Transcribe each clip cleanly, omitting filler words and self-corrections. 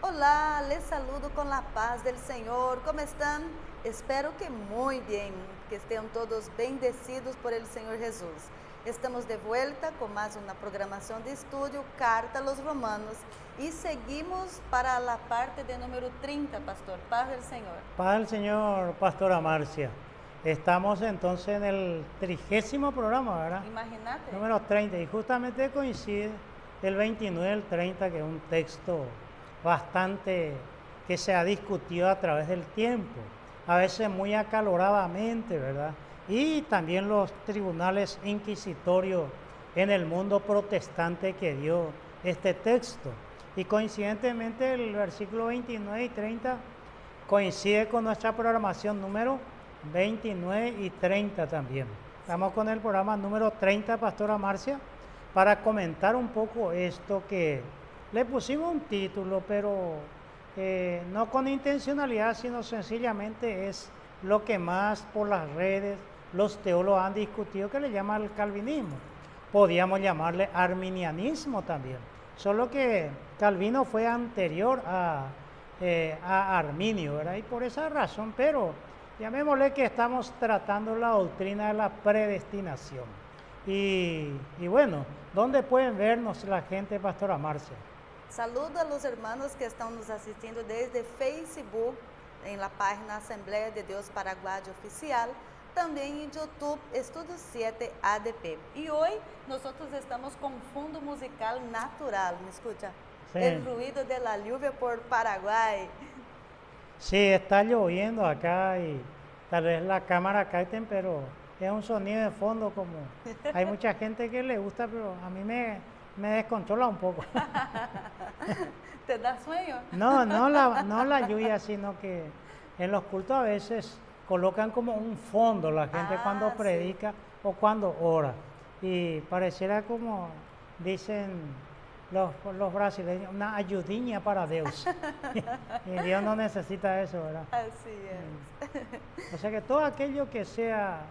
Olá, les saludo con la paz del Señor. ¿Cómo están? Espero que muy bien, que estén todos bendecidos por el Señor Jesús. Estamos de vuelta con más una programación de estudio, Carta a los Romanos, y seguimos para la parte de número 30, Pastor. Paz del Señor. Paz del Señor, Pastora Marcia. Estamos entonces en el 30º programa, ¿verdad? Imagínate. Número 30, y justamente coincide el 29 y el 30, que es un texto bastante que se ha discutido a través del tiempo, a veces muy acaloradamente, ¿verdad? Y también los tribunales inquisitorios en el mundo protestante que dio este texto. Y coincidentemente el versículo 29 y 30 coincide con nuestra programación número 29 y 30 también. Estamos con el programa número 30, Pastora Marcia, para comentar un poco esto que le pusimos un título, pero no con intencionalidad, sino sencillamente es lo que más por las redes los teólogos han discutido, que le llaman el calvinismo. Podríamos llamarle arminianismo también, solo que Calvino fue anterior a Arminio, ¿verdad? Y por esa razón, pero llamémosle que estamos tratando la doctrina de la predestinación. Y bueno, ¿dónde pueden vernos la gente, Pastora Marcia? Saludo a los hermanos que están nos asistiendo desde Facebook, en la página Asamblea de Dios Paraguayo Oficial, también en YouTube, Estudio 7 ADP. Y hoy nosotros estamos con fundo musical natural, ¿me escucha? Sí. El ruido de la lluvia por Paraguay. Sí, está lloviendo acá y tal vez la cámara capten, pero es un sonido de fondo, como hay mucha gente que le gusta, pero a mí me descontrola un poco. ¿Te da sueño? No la lluvia, sino que en los cultos a veces colocan como un fondo la gente cuando predica o cuando ora. Y pareciera como dicen los brasileños, una ayudiña para Dios. Y Dios no necesita eso, ¿verdad? Así es. O sea que todo aquello que sea,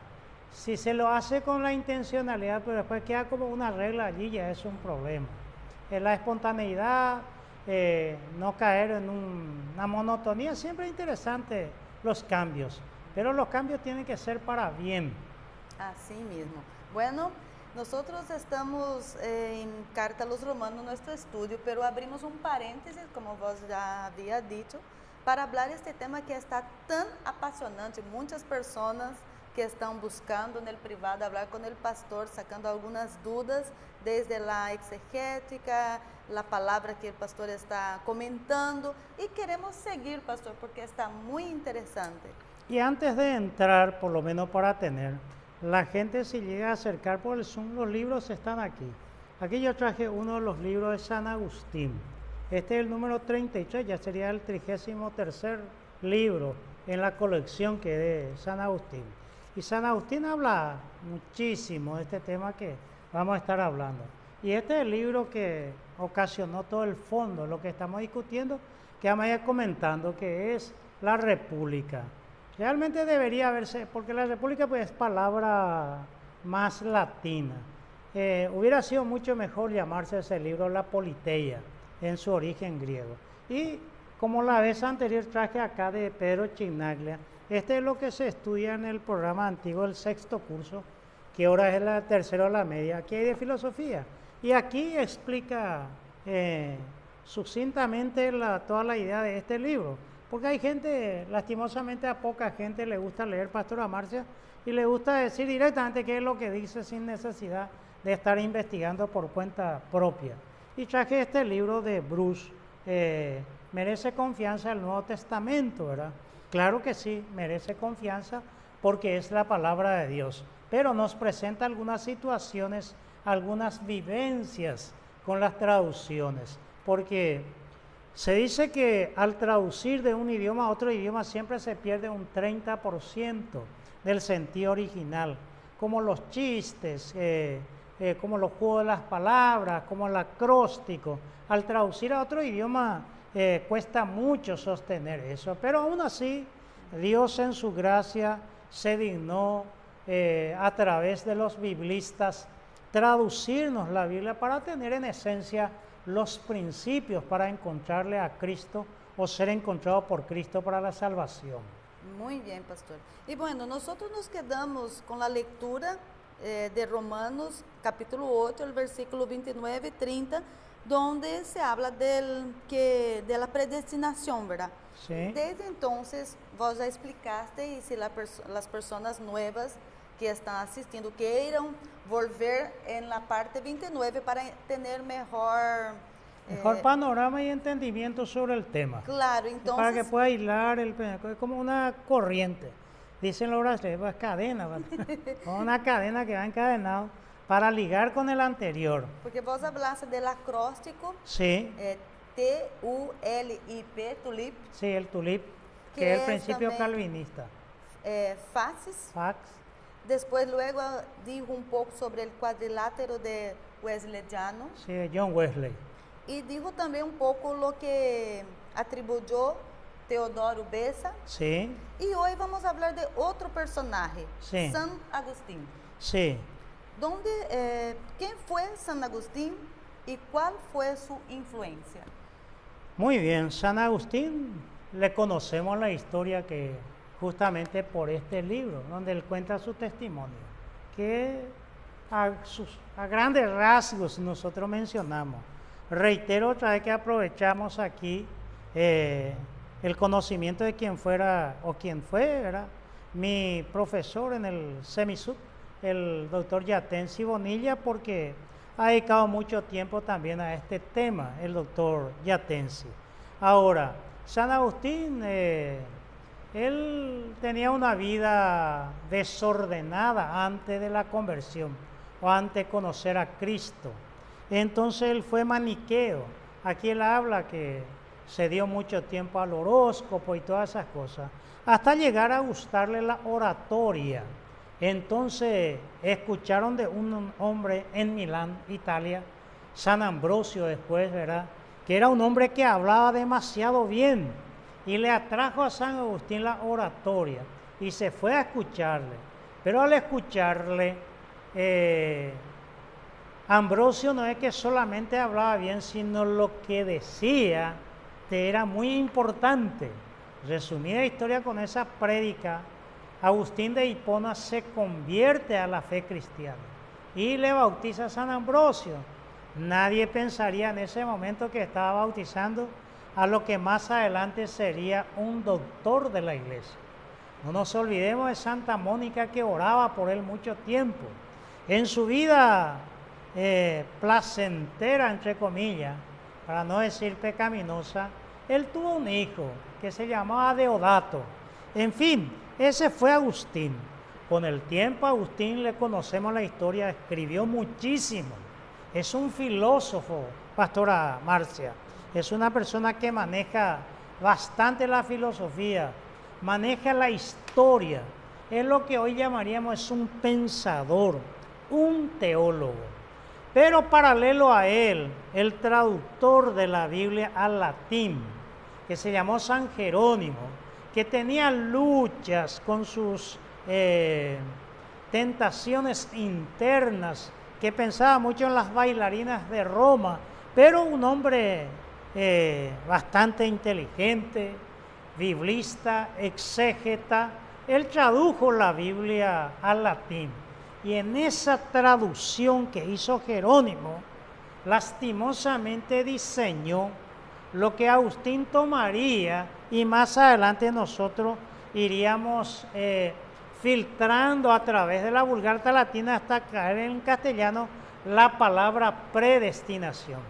si se lo hace con la intencionalidad, pero después queda como una regla allí, ya es un problema. La espontaneidad, no caer en una monotonía, siempre es interesante los cambios, pero los cambios tienen que ser para bien. Así mismo. Bueno, nosotros estamos en Carta a los Romanos, nuestro estudio, pero abrimos un paréntesis, como vos ya había dicho, para hablar de este tema que está tan apasionante. Muchas personas que están buscando en el privado hablar con el pastor, sacando algunas dudas desde la exegética, la palabra que el pastor está comentando, y queremos seguir, pastor, porque está muy interesante. Y antes de entrar, por lo menos para tener, la gente se llega a acercar por el Zoom, los libros están aquí. Aquí yo traje uno de los libros de San Agustín. Este es el número 33, ya sería el 33º libro en la colección que es de San Agustín. Y San Agustín habla muchísimo de este tema que vamos a estar hablando. Y este es el libro que ocasionó todo el fondo, lo que estamos discutiendo, que vamos a ir comentando, que es la República. Realmente debería verse, porque la República pues es palabra más latina. Hubiera sido mucho mejor llamarse ese libro La Politeia, en su origen griego. Y como la vez anterior traje acá de Pedro Chinaglia, este es lo que se estudia en el programa antiguo del 6º curso, que ahora es el tercero de la media. Aquí hay de filosofía. Y aquí explica sucintamente toda la idea de este libro. Porque hay gente, lastimosamente a poca gente le gusta leer Pastora Marcia y le gusta decir directamente qué es lo que dice sin necesidad de estar investigando por cuenta propia. Y traje este libro de Bruce, merece confianza el Nuevo Testamento, ¿verdad? Claro que sí, merece confianza porque es la palabra de Dios, pero nos presenta algunas situaciones, algunas vivencias con las traducciones, porque se dice que al traducir de un idioma a otro idioma siempre se pierde un 30% del sentido original, como los chistes, como los juegos de las palabras, como el acróstico. Al traducir a otro idioma cuesta mucho sostener eso, pero aún así Dios en su gracia se dignó a través de los biblistas traducirnos la Biblia para tener en esencia los principios para encontrarle a Cristo o ser encontrado por Cristo para la salvación. Muy bien, pastor. Y bueno, nosotros nos quedamos con la lectura de Romanos capítulo 8, el versículo 29 y 30, donde se habla de la predestinación, ¿verdad? Sí. Desde entonces, vos ya explicaste, y si las personas nuevas que están asistiendo queiram volver en la parte 29 para tener mejor panorama y entendimiento sobre el tema. Claro, entonces... Para que pueda hilar, es como una corriente. Dicen los brasileños, es cadena, una cadena que va encadenado para ligar con el anterior. Porque vos hablaste del acróstico. Sí. T-U-L-I-P, tulip. Sí, el tulip, que es el principio también, calvinista. Faces. Fax. Después luego dijo un poco sobre el cuadrilátero de Wesleyano. Sí, John Wesley. Y dijo también un poco lo que atribuyó Teodoro Bessa. Sí. Y hoy vamos a hablar de otro personaje, sí. San Agustín. Sí. ¿Quién fue San Agustín y cuál fue su influencia? Muy bien, San Agustín le conocemos la historia que justamente por este libro, donde él cuenta su testimonio, que a grandes rasgos nosotros mencionamos. Reitero otra vez que aprovechamos aquí el conocimiento de quien fuera o quien fue, ¿verdad? Mi profesor en el Semisud, el doctor Yatensi Bonilla, porque ha dedicado mucho tiempo también a este tema, el doctor Yatensi. Ahora, San Agustín, él tenía una vida desordenada antes de la conversión o antes de conocer a Cristo. Entonces él fue maniqueo. Aquí él habla que se dio mucho tiempo al horóscopo y todas esas cosas, hasta llegar a gustarle la oratoria. Entonces escucharon de un hombre en Milán, Italia, San Ambrosio después, ¿verdad?, que era un hombre que hablaba demasiado bien, y le atrajo a San Agustín la oratoria y se fue a escucharle. Pero al escucharle, Ambrosio no es que solamente hablaba bien, sino lo que decía era muy importante. Resumida historia, con esa prédica, Agustín de Hipona se convierte a la fe cristiana y le bautiza a San Ambrosio. Nadie pensaría en ese momento que estaba bautizando a lo que más adelante sería un doctor de la iglesia. No nos olvidemos de Santa Mónica, que oraba por él mucho tiempo. En su vida placentera, entre comillas, para no decir pecaminosa, él tuvo un hijo que se llamaba Deodato. En fin, ese fue Agustín. Con el tiempo, Agustín, le conocemos la historia, escribió muchísimo. Es un filósofo, Pastora Marcia. Es una persona que maneja bastante la filosofía, maneja la historia. Es lo que hoy llamaríamos es un pensador, un teólogo. Pero paralelo a él, el traductor de la Biblia al latín, que se llamó San Jerónimo, que tenía luchas con sus tentaciones internas, que pensaba mucho en las bailarinas de Roma, pero un hombre bastante inteligente, biblista, exégeta. Él tradujo la Biblia al latín, y en esa traducción que hizo Jerónimo, lastimosamente diseñó lo que Agustín tomaría, y más adelante nosotros iríamos filtrando a través de la Vulgata Latina hasta caer en castellano la palabra predestinación.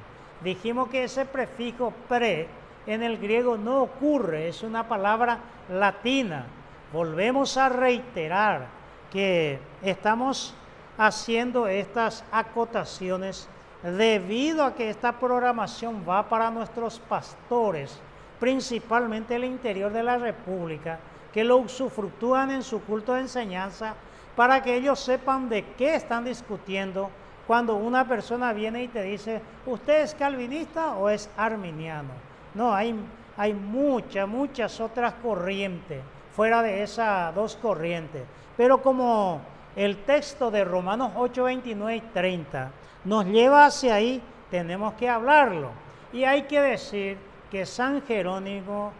Dijimos que ese prefijo pre en el griego no ocurre, es una palabra latina. Volvemos a reiterar que estamos haciendo estas acotaciones debido a que esta programación va para nuestros pastores, principalmente el interior de la República, que lo usufructúan en su culto de enseñanza, para que ellos sepan de qué están discutiendo cuando una persona viene y te dice, ¿usted es calvinista o es arminiano? No, hay muchas otras corrientes fuera de esas dos corrientes. Pero como el texto de Romanos 8, 29 y 30 nos lleva hacia ahí, tenemos que hablarlo. Y hay que decir que San Jerónimo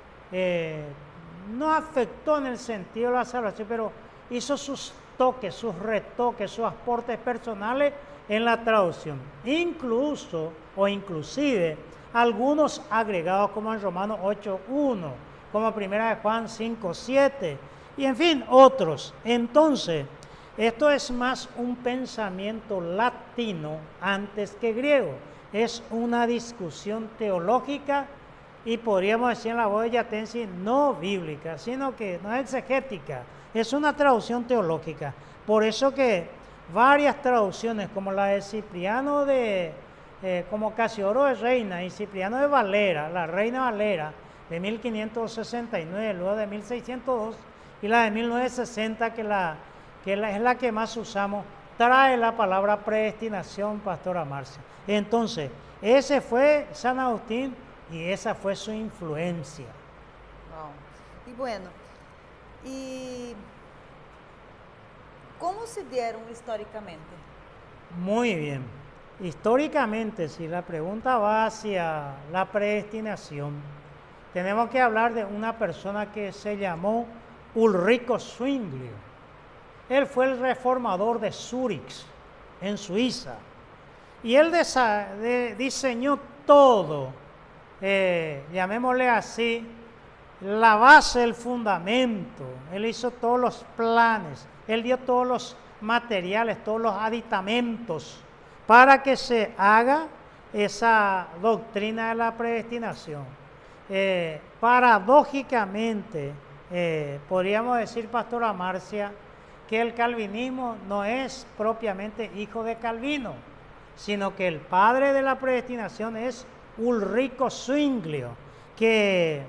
no afectó en el sentido de la salvación, pero hizo sus toques, sus retoques, sus aportes personales en la traducción. Incluso o inclusive algunos agregados como en Romanos 8.1, como primera de Juan 5.7 y en fin otros. Entonces, esto es más un pensamiento latino antes que griego. Es una discusión teológica y podríamos decir en la voz de Yatensi no bíblica, sino que no es exegética, es una traducción teológica. Por eso que varias traducciones como la de Cipriano como Casiodoro de Reina y Cipriano de Valera, la Reina Valera de 1569, luego de 1602 y la de 1960 que es la que más usamos, trae la palabra predestinación, Pastora Marcia. Entonces, ese fue San Agustín y esa fue su influencia. Wow. Y bueno, ¿y cómo se dieron históricamente? Muy bien. Históricamente, si la pregunta va hacia la predestinación, tenemos que hablar de una persona que se llamó Ulrico Zwinglio. Él fue el reformador de Zúrich, en Suiza. Y él diseñó todo, llamémosle así, la base, el fundamento. Él hizo todos los planes, él dio todos los materiales, todos los aditamentos para que se haga esa doctrina de la predestinación. Paradójicamente, podríamos decir, Pastora Marcia, que el calvinismo no es propiamente hijo de Calvino, sino que el padre de la predestinación es Ulrico Zwinglio, que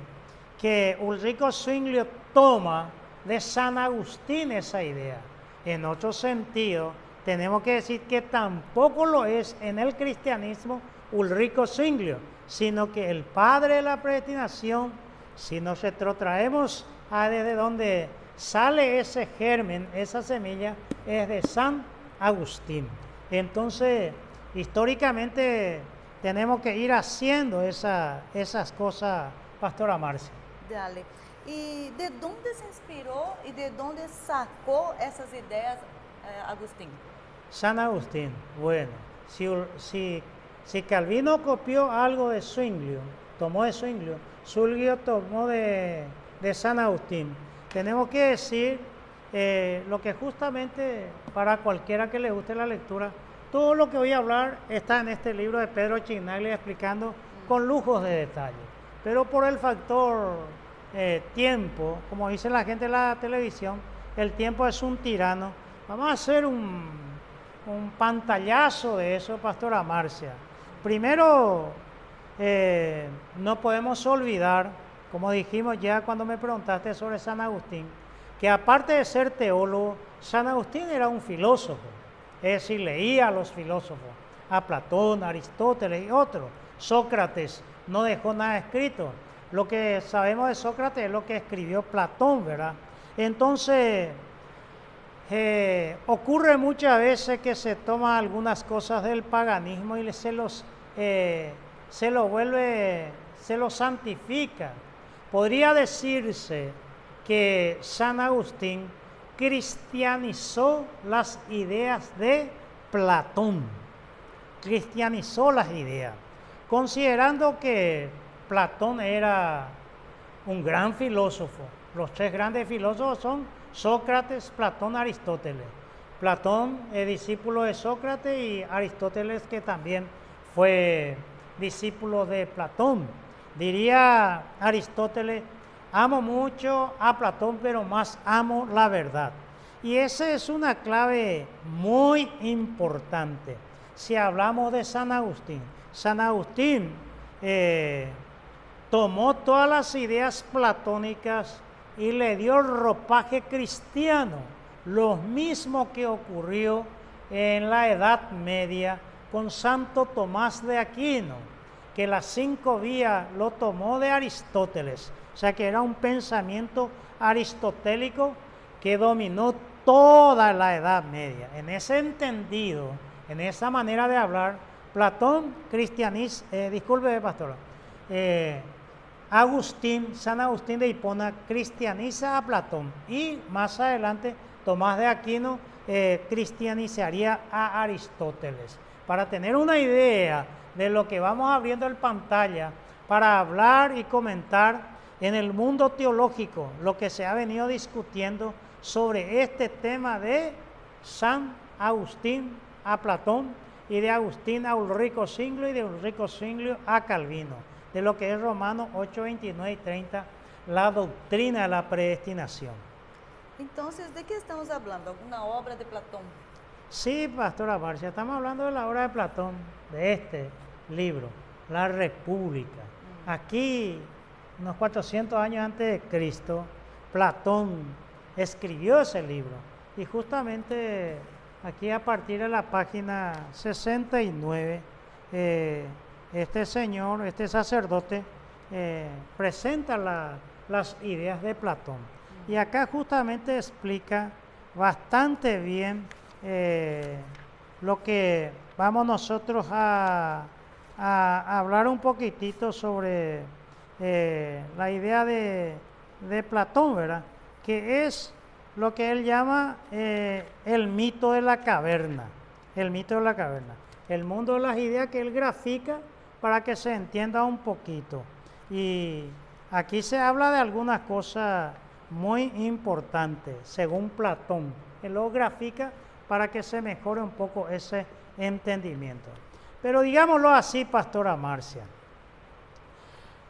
Ulrico Zwinglio toma de San Agustín esa idea. En otro sentido, tenemos que decir que tampoco lo es en el cristianismo Ulrico Zwinglio, sino que el padre de la predestinación, si nos retrotraemos a desde donde sale ese germen, esa semilla, es de San Agustín. Entonces, históricamente tenemos que ir haciendo esas cosas, Pastora Marcia. Dale. ¿Y de dónde se inspiró y de dónde sacó esas ideas Agustín? San Agustín. Bueno, si Calvino copió algo de Zwinglio, tomó de Zwinglio, Zwinglio tomó de San Agustín. Tenemos que decir lo que justamente para cualquiera que le guste la lectura, todo lo que voy a hablar está en este libro de Pedro Chignaglia explicando con lujos de detalle. Pero por el factor tiempo, como dice la gente de la televisión, el tiempo es un tirano. Vamos a hacer un pantallazo de eso, Pastora Marcia. Primero, no podemos olvidar, como dijimos ya cuando me preguntaste sobre San Agustín, que aparte de ser teólogo, San Agustín era un filósofo, es decir, leía a los filósofos, a Platón, a Aristóteles y otros. Sócrates no dejó nada escrito. Lo que sabemos de Sócrates es lo que escribió Platón, ¿verdad? Entonces, ocurre muchas veces que se toman algunas cosas del paganismo y se lo santifica. Podría decirse que San Agustín cristianizó las ideas de Platón, cristianizó las ideas, considerando que Platón era un gran filósofo. Los tres grandes filósofos son Sócrates, Platón, Aristóteles. Platón es discípulo de Sócrates y Aristóteles, que también fue discípulo de Platón. Diría Aristóteles: amo mucho a Platón, pero más amo la verdad. Y esa es una clave muy importante. Si hablamos de San Agustín, San Agustín tomó todas las ideas platónicas y le dio el ropaje cristiano, lo mismo que ocurrió en la Edad Media con Santo Tomás de Aquino, que las 5 vías lo tomó de Aristóteles, o sea que era un pensamiento aristotélico que dominó toda la Edad Media. En ese entendido, en esa manera de hablar, Platón cristianiza, disculpe, pastora, San Agustín de Hipona cristianiza a Platón y más adelante Tomás de Aquino cristianizaría a Aristóteles. Para tener una idea de lo que vamos abriendo en pantalla para hablar y comentar en el mundo teológico, lo que se ha venido discutiendo sobre este tema de San Agustín a Platón y de Agustín a Ulrico Zwinglio y de Ulrico Zwinglio a Calvino, de lo que es Romanos 8, 29 y 30, la doctrina de la predestinación. Entonces, ¿de qué estamos hablando? ¿Alguna obra de Platón? Sí, pastora Marcia, estamos hablando de la obra de Platón, de este libro, La República. Aquí, unos 400 años antes de Cristo, Platón escribió ese libro. Y justamente aquí a partir de la página 69, este señor, este sacerdote, presenta las ideas de Platón. Y acá justamente explica bastante bien lo que vamos nosotros a hablar un poquitito sobre la idea de Platón, ¿verdad? Que es lo que él llama el mito de la caverna, el mito de la caverna, el mundo de las ideas que él grafica para que se entienda un poquito. Y aquí se habla de algunas cosas muy importantes, según Platón. Él lo grafica para que se mejore un poco ese entendimiento. Pero digámoslo así, pastora Marcia,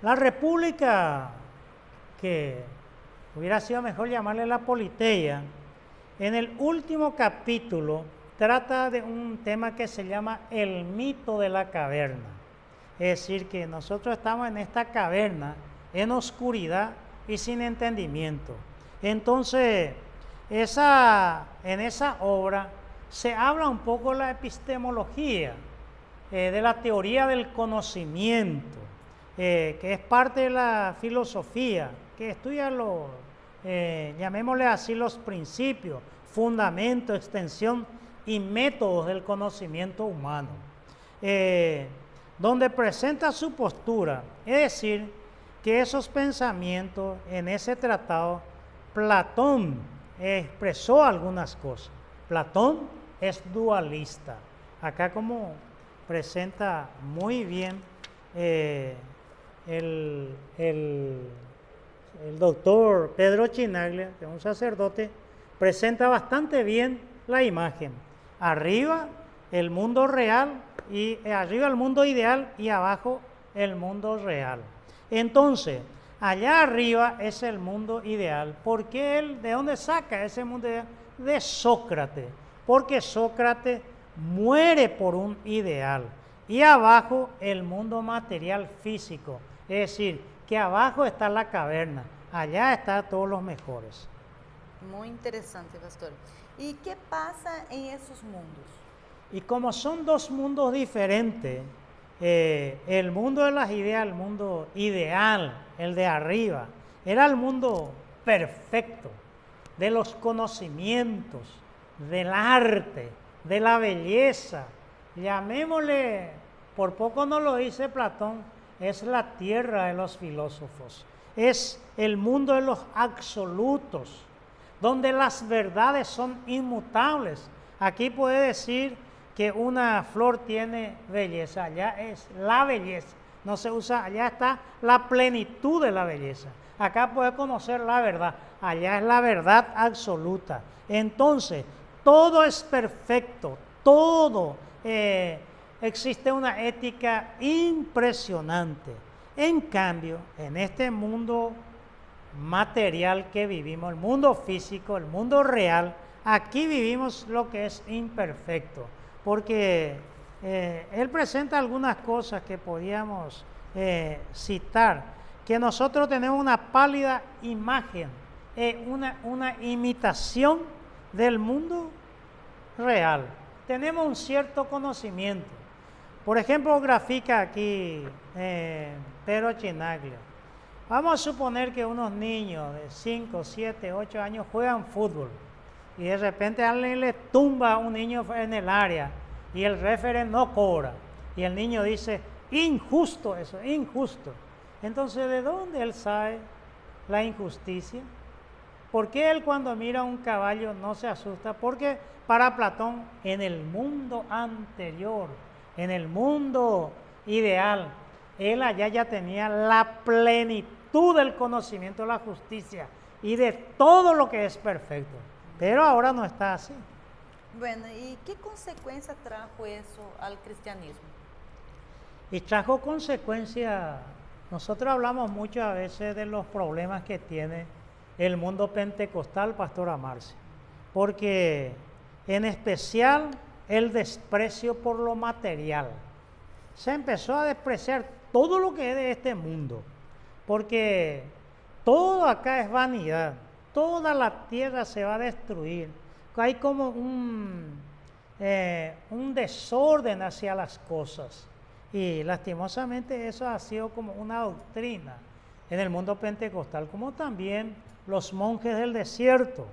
la República, que hubiera sido mejor llamarle la Politeia, en el último capítulo trata de un tema que se llama el mito de la caverna. Es decir, que nosotros estamos en esta caverna, en oscuridad y sin entendimiento. Entonces, en esa obra se habla un poco de la epistemología, de la teoría del conocimiento, que es parte de la filosofía, que estudia llamémosle así, los principios, fundamento, extensión y métodos del conocimiento humano, donde presenta su postura, es decir, que esos pensamientos en ese tratado, Platón expresó algunas cosas. Platón es dualista. Acá como presenta muy bien el doctor Pedro Chinaglia, que es un sacerdote, presenta bastante bien la imagen. Arriba el mundo real y arriba el mundo ideal y abajo el mundo real. Entonces, allá arriba es el mundo ideal. ¿Por qué él? ¿De dónde saca ese mundo ideal? De Sócrates. Porque Sócrates muere por un ideal. Y abajo el mundo material físico. Es decir, que abajo está la caverna. Allá están todos los mejores. Muy interesante, pastor. ¿Y qué pasa en esos mundos? Y como son dos mundos diferentes, el mundo de las ideas, el mundo ideal, el de arriba, era el mundo perfecto, de los conocimientos, del arte, de la belleza. Llamémosle, por poco no lo dice Platón, es la tierra de los filósofos, es el mundo de los absolutos, donde las verdades son inmutables. Aquí puede decir que una flor tiene belleza, allá es la belleza, no se usa, allá está la plenitud de la belleza. Acá puede conocer la verdad, allá es la verdad absoluta. Entonces, todo es perfecto, todo, existe una ética impresionante. En cambio, en este mundo material que vivimos, el mundo físico, el mundo real, aquí vivimos lo que es imperfecto. Porque él presenta algunas cosas que podíamos citar, que nosotros tenemos una pálida imagen, una imitación del mundo real. Tenemos un cierto conocimiento. Por ejemplo, grafica aquí Pedro Chinaglia. Vamos a suponer que unos niños de 5, 7, 8 años juegan fútbol. Y de repente alguien le tumba a un niño en el área y el referee no cobra. Y el niño dice, injusto eso, injusto. Entonces, ¿de dónde él sabe la injusticia? ¿Por qué él cuando mira un caballo no se asusta? Porque para Platón, en el mundo anterior, en el mundo ideal, él allá ya tenía la plenitud del conocimiento de la justicia y de todo lo que es perfecto. Pero ahora no está así. Bueno, ¿y qué consecuencia trajo eso al cristianismo? Y trajo consecuencias. Nosotros hablamos mucho a veces de los problemas que tiene el mundo pentecostal, Pastora Marcia, porque en especial el desprecio por lo material. Se empezó a despreciar todo lo que es de este mundo, porque todo acá es vanidad, toda la tierra se va a destruir. Hay como un desorden hacia las cosas. Y lastimosamente eso ha sido como una doctrina en el mundo pentecostal, como también los monjes del desierto,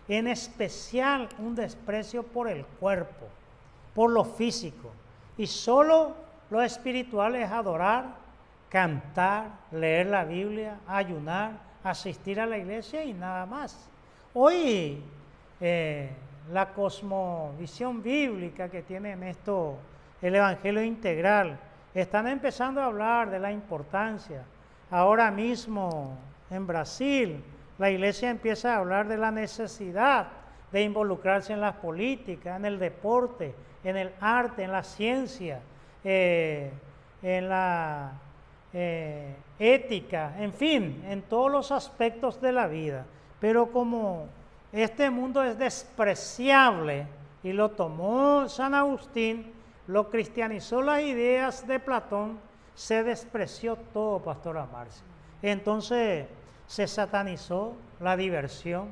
en especial un desprecio por el cuerpo, por lo físico. Y solo lo espiritual es adorar, cantar, leer la Biblia, ayunar, asistir a la iglesia y nada más. Hoy la cosmovisión bíblica que tiene en esto el Evangelio integral, están empezando a hablar de la importancia. Ahora mismo en Brasil, la iglesia empieza a hablar de la necesidad de involucrarse en las políticas, en el deporte, en el arte, en la ciencia, en la ética, en fin, en todos los aspectos de la vida. Pero como este mundo es despreciable y lo tomó San Agustín, lo cristianizó las ideas de Platón, se despreció todo, Pastora Marcia. Entonces se satanizó la diversión,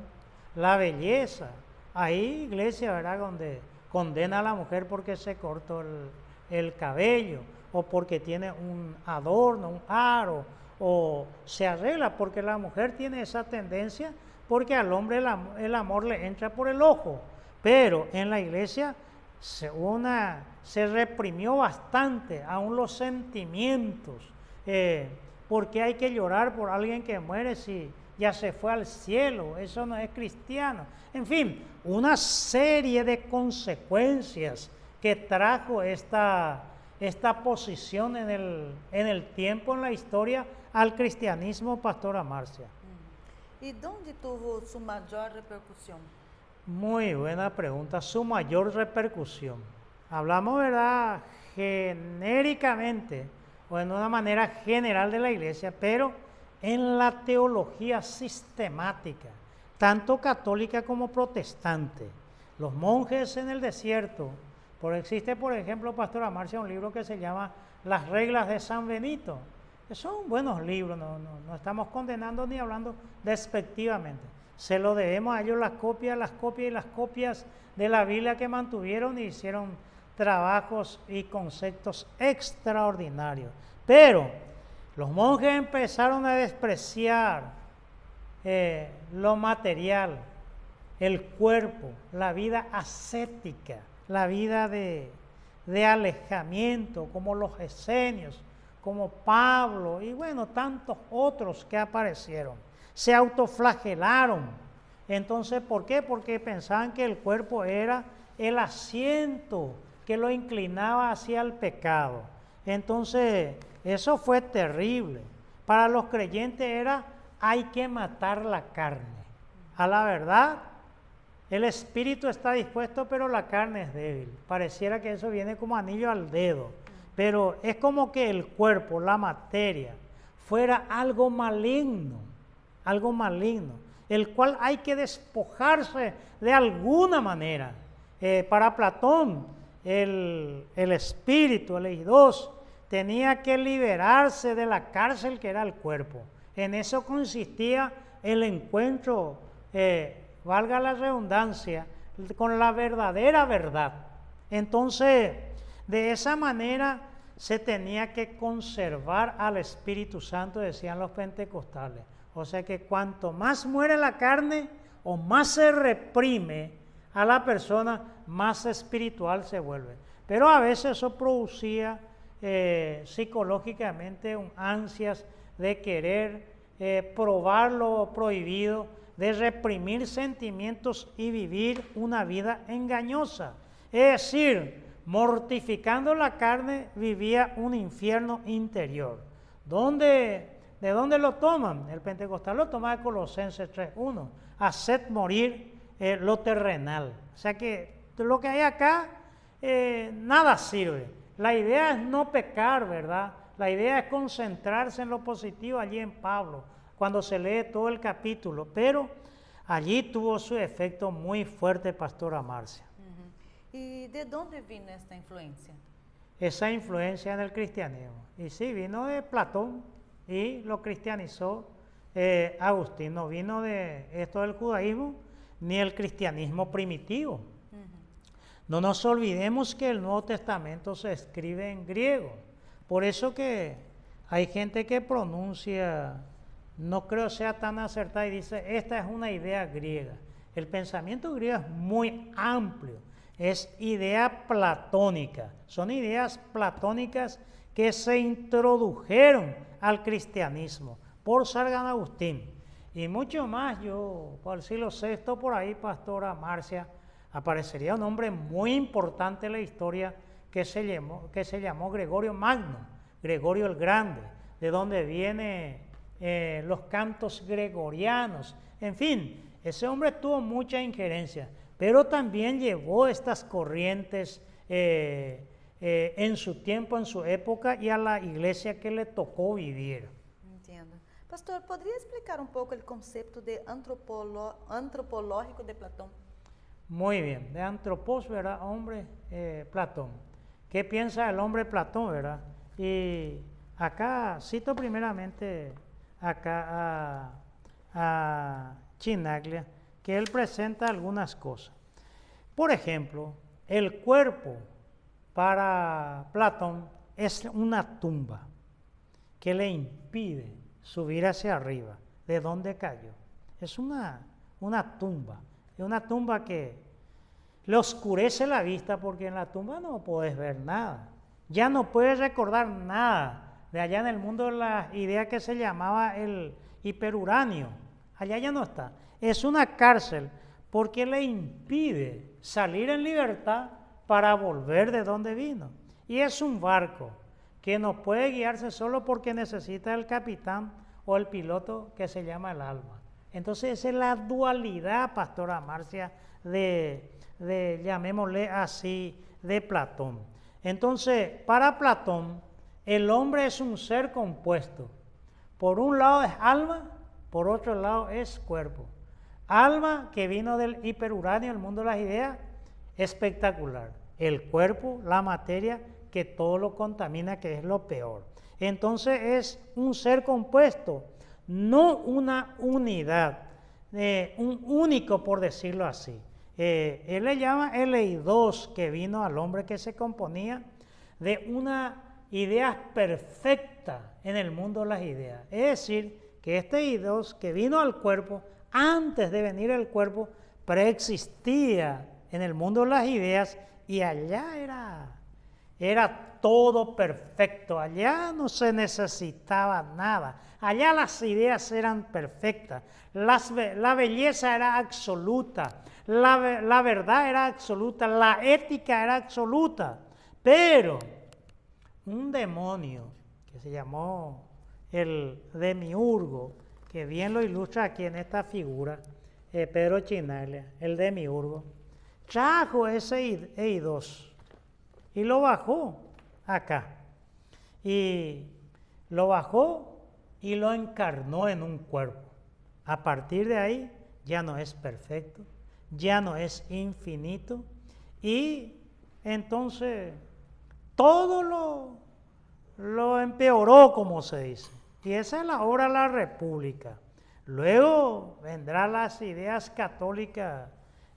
la belleza. Hay iglesia, ¿verdad?, donde condena a la mujer porque se cortó el cabello, o porque tiene un adorno, un aro, o se arregla, porque la mujer tiene esa tendencia, porque al hombre el amor le entra por el ojo. Pero en la iglesia se reprimió bastante aún los sentimientos. ¿Por qué hay que llorar por alguien que muere si ya se fue al cielo? Eso no es cristiano. En fin, una serie de consecuencias que trajo esta posición en el tiempo, en la historia, al cristianismo, Pastora Marcia. ¿Y dónde tuvo su mayor repercusión? Muy buena pregunta. Su mayor repercusión. Hablamos, ¿verdad?, genéricamente o en una manera general de la iglesia, pero en la teología sistemática, tanto católica como protestante. Los monjes en el desierto, existe, por ejemplo, Pastora Marcia, un libro que se llama Las reglas de San Benito. Son buenos libros, no estamos condenando ni hablando despectivamente. Se lo debemos a ellos las copias de la Biblia que mantuvieron y hicieron trabajos y conceptos extraordinarios. Pero los monjes empezaron a despreciar lo material, el cuerpo, la vida ascética, la vida de alejamiento, como los esenios, como Pablo y bueno, tantos otros que aparecieron. Se autoflagelaron. Entonces, ¿por qué? Porque pensaban que el cuerpo era el asiento que lo inclinaba hacia el pecado. Entonces, eso fue terrible. Para los creyentes era, hay que matar la carne. A la verdad, el espíritu está dispuesto, pero la carne es débil. Pareciera que eso viene como anillo al dedo. Pero es como que el cuerpo, la materia, fuera algo maligno, el cual hay que despojarse de alguna manera. Para Platón, el espíritu, el eidos, tenía que liberarse de la cárcel que era el cuerpo. En eso consistía el encuentro, valga la redundancia, con la verdadera verdad. Entonces, de esa manera se tenía que conservar al Espíritu Santo, decían los pentecostales. O sea que cuanto más muere la carne o más se reprime a la persona, más espiritual se vuelve. Pero a veces eso producía psicológicamente ansias de querer probar lo prohibido, de reprimir sentimientos y vivir una vida engañosa. Es decir, mortificando la carne, vivía un infierno interior. ¿De dónde lo toman? El pentecostal lo toma de Colosenses 3:1. Haced morir lo terrenal. O sea que lo que hay acá, nada sirve. La idea es no pecar, ¿verdad? La idea es concentrarse en lo positivo allí en Pablo, cuando se lee todo el capítulo. Pero allí tuvo su efecto muy fuerte, Pastora Marcia. ¿Y de dónde vino esta influencia? Esa influencia en el cristianismo. Y sí, vino de Platón y lo cristianizó Agustín. No vino de esto del judaísmo ni el cristianismo primitivo. No nos olvidemos que el Nuevo Testamento se escribe en griego. Por eso que hay gente que pronuncia, no creo sea tan acertada y dice, esta es una idea griega. El pensamiento griego es muy amplio, es idea platónica. Son ideas platónicas que se introdujeron al cristianismo por San Agustín. Y mucho más, yo, por el siglo VI, por ahí, Pastora Marcia, aparecería un hombre muy importante en la historia que se llamó Gregorio Magno, Gregorio el Grande, de donde vienen los cantos gregorianos. En fin, ese hombre tuvo mucha injerencia, pero también llevó estas corrientes en su tiempo, en su época, y a la iglesia que le tocó vivir. Entiendo. Pastor, ¿podría explicar un poco el concepto de antropológico de Platón? Muy bien, de antropos, ¿verdad? Hombre, Platón. ¿Qué piensa el hombre Platón, verdad? Y acá cito primeramente acá a Chinaglia, que él presenta algunas cosas. Por ejemplo, el cuerpo para Platón es una tumba que le impide subir hacia arriba, de donde cayó. Es una tumba. Es una tumba que le oscurece la vista porque en la tumba no puedes ver nada. Ya no puedes recordar nada de allá en el mundo de la idea que se llamaba el hiperuranio. Allá ya no está. Es una cárcel porque le impide salir en libertad para volver de donde vino. Y es un barco que no puede guiarse solo porque necesita el capitán o el piloto que se llama el alma. Entonces esa es la dualidad, Pastora Marcia, de llamémosle así, de Platón. Entonces, para Platón, el hombre es un ser compuesto. Por un lado es alma, por otro lado es cuerpo. Alma, que vino del hiperuranio, el mundo de las ideas, espectacular. El cuerpo, la materia, que todo lo contamina, que es lo peor. Entonces es un ser compuesto, no una unidad, un único, por decirlo así. Él le llama el eidos, que vino al hombre, que se componía de una idea perfecta en el mundo de las ideas. Es decir, que este eidos que vino al cuerpo, antes de venir al cuerpo, preexistía en el mundo de las ideas, y allá era todo perfecto, allá no se necesitaba nada, allá las ideas eran perfectas, la belleza era absoluta, la verdad era absoluta, la ética era absoluta. Pero un demonio que se llamó el demiurgo, que bien lo ilustra aquí en esta figura, Pedro Chinaglia, el demiurgo, trajo ese eidos y lo bajó acá. Y lo bajó y lo encarnó en un cuerpo. A partir de ahí ya no es perfecto, ya no es infinito, y entonces todo lo empeoró, como se dice. Y esa es la obra de la República. Luego vendrán las ideas católicas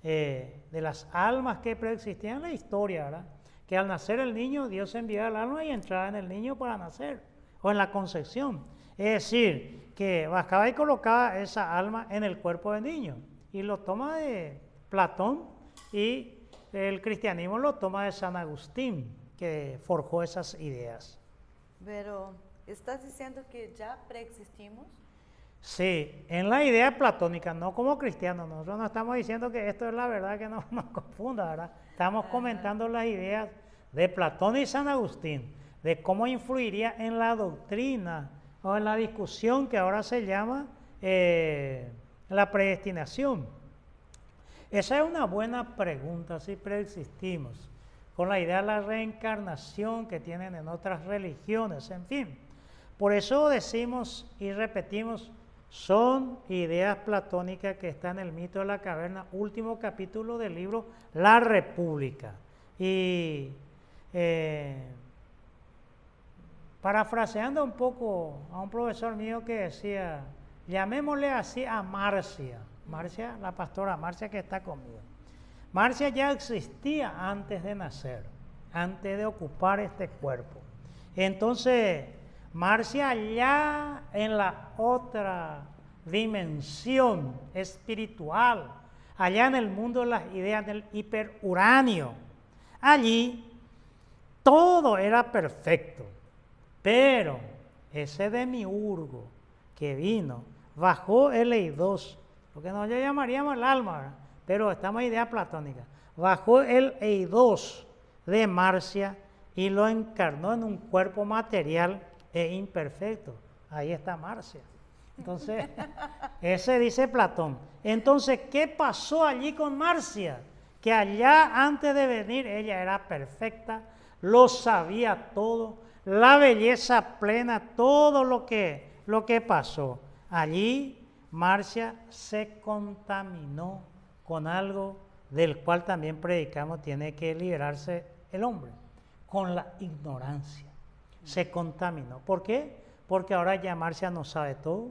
de las almas que preexistían en la historia, ¿verdad? Que al nacer el niño, Dios enviaba el alma y entraba en el niño para nacer, o en la concepción. Es decir, que bajaba y colocaba esa alma en el cuerpo del niño. Y lo toma de Platón, y el cristianismo lo toma de San Agustín, que forjó esas ideas. Pero, ¿estás diciendo que ya preexistimos? Sí, en la idea platónica, no como cristianos. Nosotros no estamos diciendo que esto es la verdad, que no nos confunda, ¿verdad? Estamos comentando las ideas de Platón y San Agustín, de cómo influiría en la doctrina o en la discusión que ahora se llama la predestinación. Esa es una buena pregunta, si preexistimos, con la idea de la reencarnación que tienen en otras religiones, en fin. Por eso decimos y repetimos, son ideas platónicas que están en el mito de la caverna, último capítulo del libro La República. Y parafraseando un poco a un profesor mío que decía, llamémosle así a Marcia, la pastora Marcia que está conmigo. Marcia ya existía antes de nacer, antes de ocupar este cuerpo. Entonces, Marcia ya en la otra dimensión espiritual, allá en el mundo de las ideas del hiperuránio, allí todo era perfecto, pero ese demiurgo que vino, bajó el Eidos, lo que nosotros llamaríamos el alma, ¿verdad? Pero estamos en idea platónica, bajó el Eidos de Marcia y lo encarnó en un cuerpo material e imperfecto. Ahí está Marcia. Entonces, ese dice Platón. Entonces, ¿qué pasó allí con Marcia? Que allá antes de venir ella era perfecta, lo sabía todo, la belleza plena, todo lo que pasó. Allí Marcia se contaminó con algo del cual también predicamos, tiene que liberarse el hombre, con la ignorancia. Se contaminó. ¿Por qué? Porque ahora ya Marcia no sabe todo,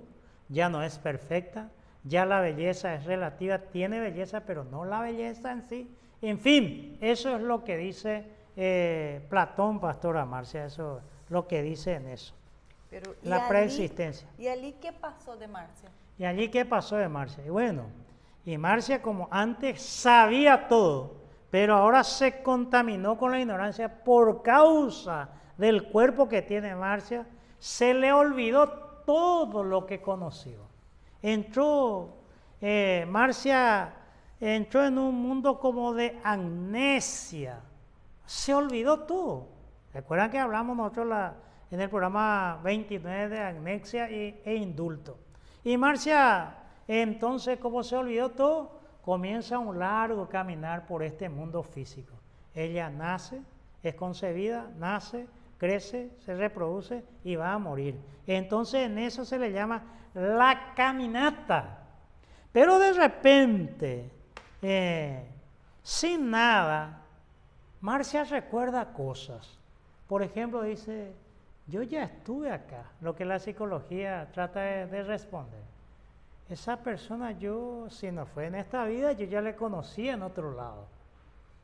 ya no es perfecta, ya la belleza es relativa, tiene belleza, pero no la belleza en sí. En fin, eso es lo que dice Platón, pastora Marcia, eso es lo que dice en eso. Pero, la preexistencia. ¿Y allí qué pasó de Marcia? ¿Y allí qué pasó de Marcia? Y bueno, y Marcia como antes sabía todo, pero ahora se contaminó con la ignorancia por causa del cuerpo que tiene Marcia, se le olvidó todo lo que conoció. Marcia entró en un mundo como de amnesia, se olvidó todo. ¿Recuerdan que hablamos nosotros en el programa 29 de amnesia e indulto? Y Marcia, entonces, como se olvidó todo, comienza un largo caminar por este mundo físico. Ella nace, es concebida, nace, crece, se reproduce y va a morir. Entonces en eso se le llama la caminata. Pero de repente, sin nada, Marcia recuerda cosas. Por ejemplo, dice, yo ya estuve acá, lo que la psicología trata de responder. Esa persona yo, si no fue en esta vida, yo ya le conocía en otro lado.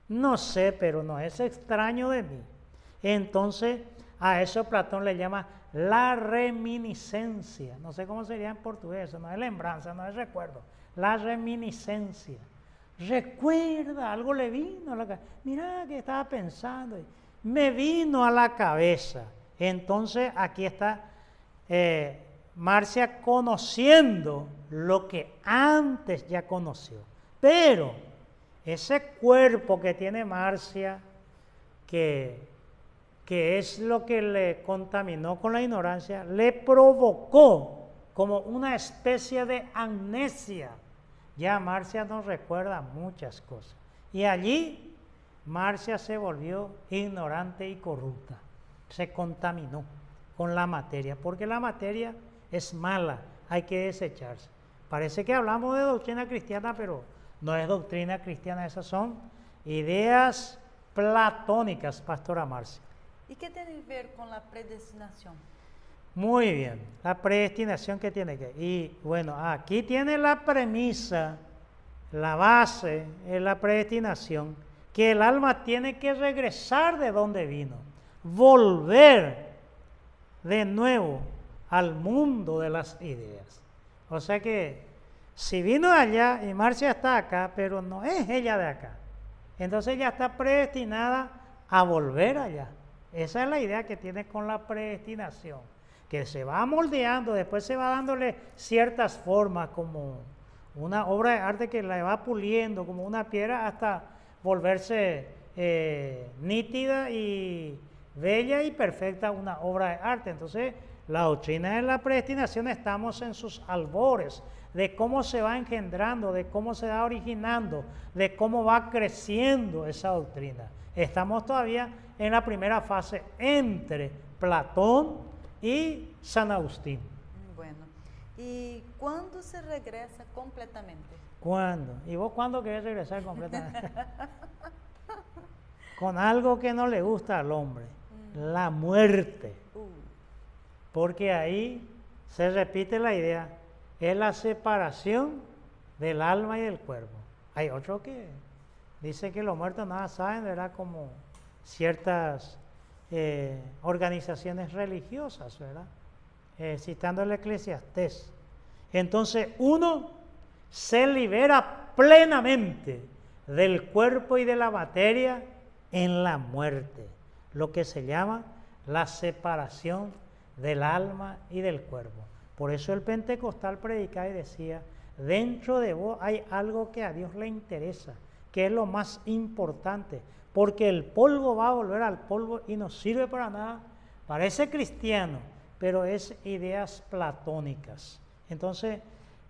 No sé, pero no es extraño de mí. Entonces, a eso Platón le llama la reminiscencia. No sé cómo sería en portugués, no es lembranza, no es recuerdo. La reminiscencia. Recuerda, algo le vino a la cabeza. Mira que estaba pensando, me vino a la cabeza. Entonces, aquí está Marcia conociendo lo que antes ya conoció. Pero ese cuerpo que tiene Marcia, que es lo que le contaminó con la ignorancia, le provocó como una especie de amnesia. Ya Marcia no recuerda muchas cosas. Y allí Marcia se volvió ignorante y corrupta. Se contaminó con la materia, porque la materia es mala, hay que desecharse. Parece que hablamos de doctrina cristiana, pero no es doctrina cristiana, esas son ideas platónicas, pastora Marcia. ¿Y qué tiene que ver con la predestinación? Muy bien, la predestinación que tiene que... Y bueno, aquí tiene la premisa, la base es la predestinación, que el alma tiene que regresar de donde vino, volver de nuevo al mundo de las ideas. O sea que si vino de allá y Marcia está acá, pero no es ella de acá, entonces ella está predestinada a volver allá, Esa es la idea que tiene con la predestinación, que se va moldeando, después se va dándole ciertas formas como una obra de arte que la va puliendo como una piedra hasta volverse nítida y bella y perfecta una obra de arte. Entonces, la doctrina de la predestinación estamos en sus albores, de cómo se va engendrando, de cómo se va originando, de cómo va creciendo esa doctrina. Estamos todavía en la primera fase entre Platón y San Agustín. Bueno, ¿y cuándo se regresa completamente? ¿Cuándo? ¿Y vos cuándo querés regresar completamente? Con algo que no le gusta al hombre, la muerte. Porque ahí se repite la idea, es la separación del alma y del cuerpo. Hay otro que dice que los muertos nada saben, ¿verdad? Como ciertas organizaciones religiosas, ¿verdad? Citando el Eclesiastés. Entonces uno se libera plenamente del cuerpo y de la materia en la muerte, lo que se llama la separación del alma y del cuerpo. Por eso el pentecostal predicaba y decía, dentro de vos hay algo que a Dios le interesa, que es lo más importante, porque el polvo va a volver al polvo y no sirve para nada. Parece cristiano, pero es ideas platónicas. Entonces,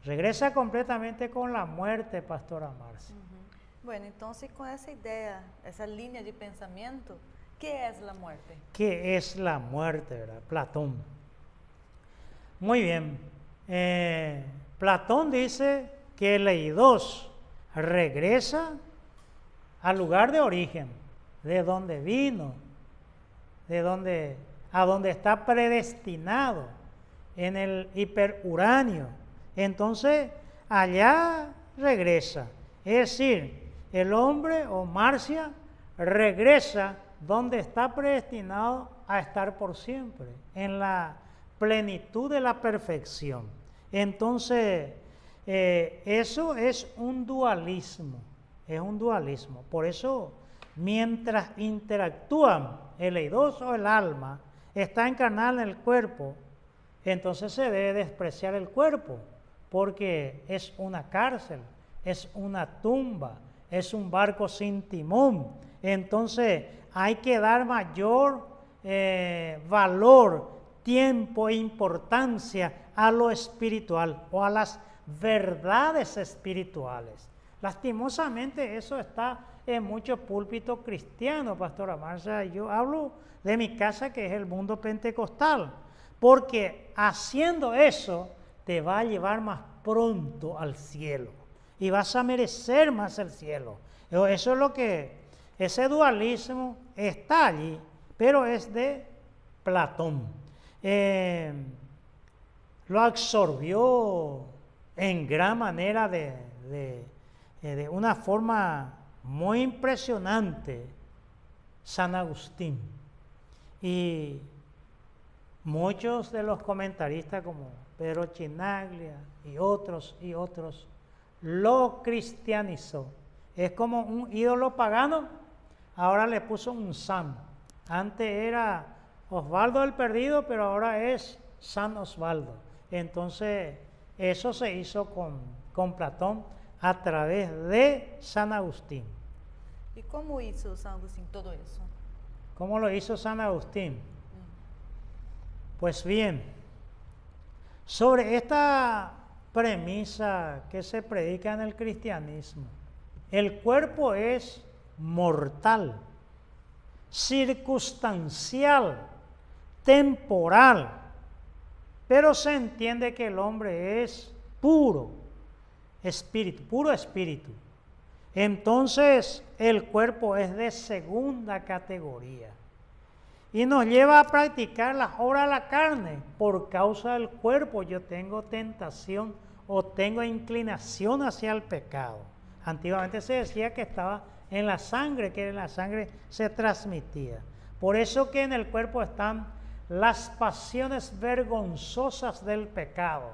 regresa completamente con la muerte, Pastora Marcia. Bueno, entonces con esa idea, esa línea de pensamiento, ¿qué es la muerte? ¿Qué es la muerte, verdad? Platón. Muy bien. Platón dice que el eidos regresa al lugar de origen, de donde vino, a donde está predestinado, en el hiperuránio. Entonces, allá regresa. Es decir, el hombre o Marcia regresa donde está predestinado a estar por siempre, en la plenitud de la perfección. Entonces, eso es un dualismo, Por eso, mientras interactúan el eidos o el alma, está encarnada en el cuerpo, entonces se debe despreciar el cuerpo, porque es una cárcel, es una tumba, es un barco sin timón. Entonces hay que dar mayor valor, tiempo e importancia a lo espiritual o a las verdades espirituales. Lastimosamente eso está en muchos púlpitos cristianos, Pastora Marcia. Yo hablo de mi casa, que es el mundo pentecostal, porque haciendo eso te va a llevar más pronto al cielo y vas a merecer más el cielo. Eso es lo que, ese dualismo está allí, pero es de Platón. Lo absorbió en gran manera de una forma muy impresionante San Agustín. Y muchos de los comentaristas como Pedro Chinaglia y otros, lo cristianizó. Es como un ídolo pagano, ahora le puso un san. Antes era Osvaldo el Perdido, pero ahora es San Osvaldo. Entonces, eso se hizo con Platón a través de San Agustín. ¿Y cómo hizo San Agustín todo eso? ¿Cómo lo hizo San Agustín? Pues bien, sobre esta premisa que se predica en el cristianismo, el cuerpo es mortal, circunstancial, temporal, pero se entiende que el hombre es puro espíritu. Entonces el cuerpo es de segunda categoría y nos lleva a practicar las obras de la carne. Por causa del cuerpo yo tengo tentación o tengo inclinación hacia el pecado. Antiguamente se decía que estaba en la sangre, que en la sangre se transmitía. Por eso que en el cuerpo están las pasiones vergonzosas del pecado,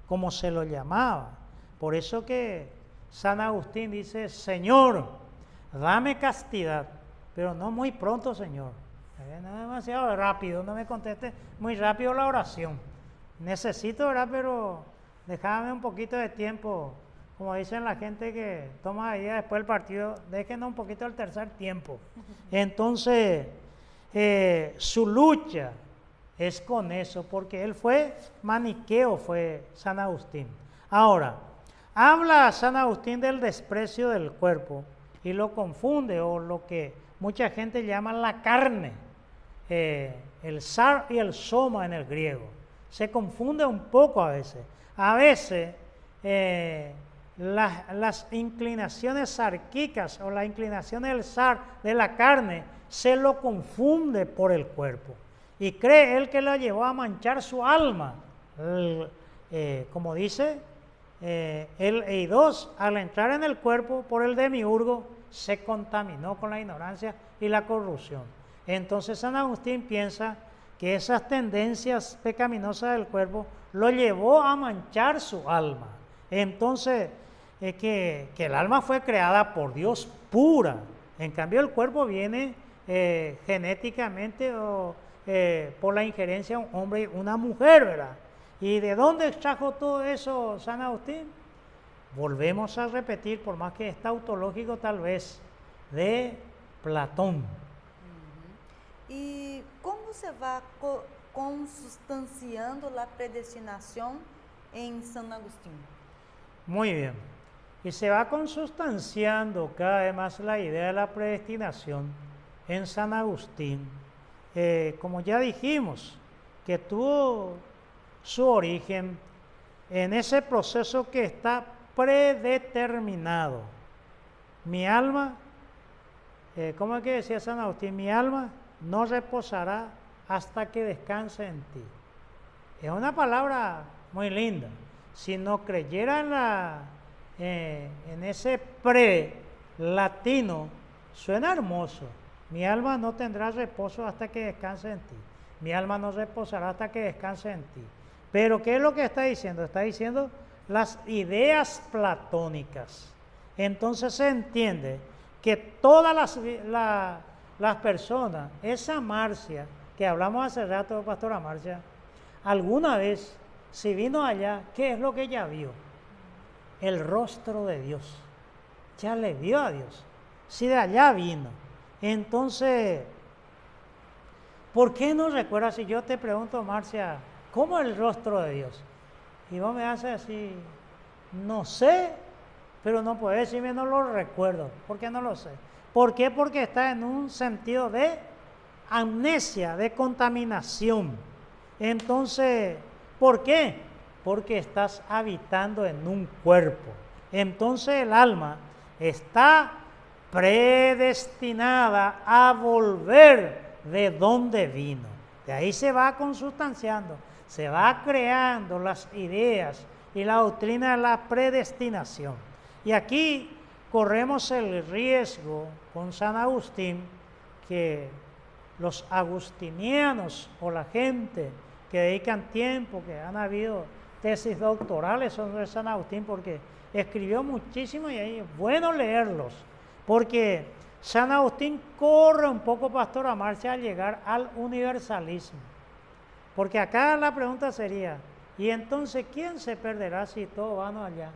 como se lo llamaba. Por eso que San Agustín dice: Señor, dame castidad, pero no muy pronto, Señor. No demasiado rápido, no me conteste muy rápido la oración. Necesito orar, pero déjame un poquito de tiempo. Como dicen la gente que toma ahí después del partido, déjenos un poquito el tercer tiempo. Entonces, su lucha es con eso, porque él fue maniqueo, fue San Agustín. Ahora, habla San Agustín del desprecio del cuerpo y lo confunde, o lo que mucha gente llama la carne, el sar y el soma en el griego. Se confunde un poco a veces. A veces las inclinaciones sarquicas o las inclinaciones del sar, de la carne, se lo confunde por el cuerpo. Y cree él que lo llevó a manchar su alma. Como dice, el eidos, al entrar en el cuerpo por el demiurgo, se contaminó con la ignorancia y la corrupción. Entonces San Agustín piensa que esas tendencias pecaminosas del cuerpo lo llevó a manchar su alma. Entonces, que el alma fue creada por Dios pura. En cambio, el cuerpo viene genéticamente o por la injerencia de un hombre y una mujer, ¿verdad? ¿Y de dónde extrajo todo eso San Agustín? Volvemos a repetir, por más que es tautológico tal vez, de Platón. ¿Y cómo se va consustanciando la predestinación en San Agustín? Muy bien. Y se va consustanciando cada vez más la idea de la predestinación en San Agustín. Como ya dijimos, que tuvo su origen en ese proceso que está predeterminado. Mi alma, ¿cómo es que decía San Agustín? Mi alma no reposará hasta que descanse en ti. Es una palabra muy linda. Si no creyera en ese pre-latino, suena hermoso. Mi alma no tendrá reposo hasta que descanse en ti. Mi alma no reposará hasta que descanse en ti. Pero ¿qué es lo que está diciendo? Está diciendo las ideas platónicas. Entonces se entiende que todas las personas, esa Marcia, que hablamos hace rato, pastora Marcia, alguna vez, si vino allá, ¿qué es lo que ella vio? El rostro de Dios. Ya le vio a Dios. Si de allá vino. Entonces, ¿por qué no recuerdas? Si yo te pregunto, Marcia, ¿cómo es el rostro de Dios? Y vos me haces así, no sé, pero no puedes decirme, no lo recuerdo. ¿Por qué no lo sé? ¿Por qué? Porque está en un sentido de amnesia, de contaminación. Entonces, ¿por qué? Porque estás habitando en un cuerpo. Entonces el alma está predestinada a volver de donde vino. De ahí se va consustanciando, se va creando las ideas y la doctrina de la predestinación. Y aquí corremos el riesgo con San Agustín que los agustinianos o la gente que dedican tiempo, que han habido tesis doctorales sobre San Agustín, porque escribió muchísimo y ahí es bueno leerlos, porque San Agustín corre un poco, pastora Marcia, al llegar al universalismo. Porque acá la pregunta sería, ¿y entonces quién se perderá si todos van allá?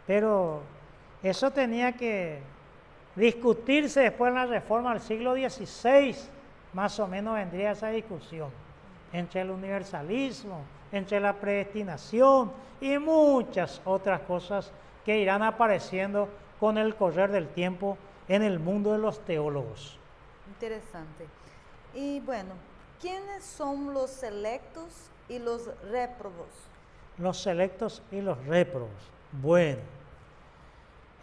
Pero eso tenía que discutirse después en la reforma del siglo XVI, más o menos vendría esa discusión, entre el universalismo, entre la predestinación y muchas otras cosas que irán apareciendo con el correr del tiempo en el mundo de los teólogos. Interesante. Y bueno, ¿quiénes son los selectos y los réprobos? Los selectos y los réprobos. Bueno,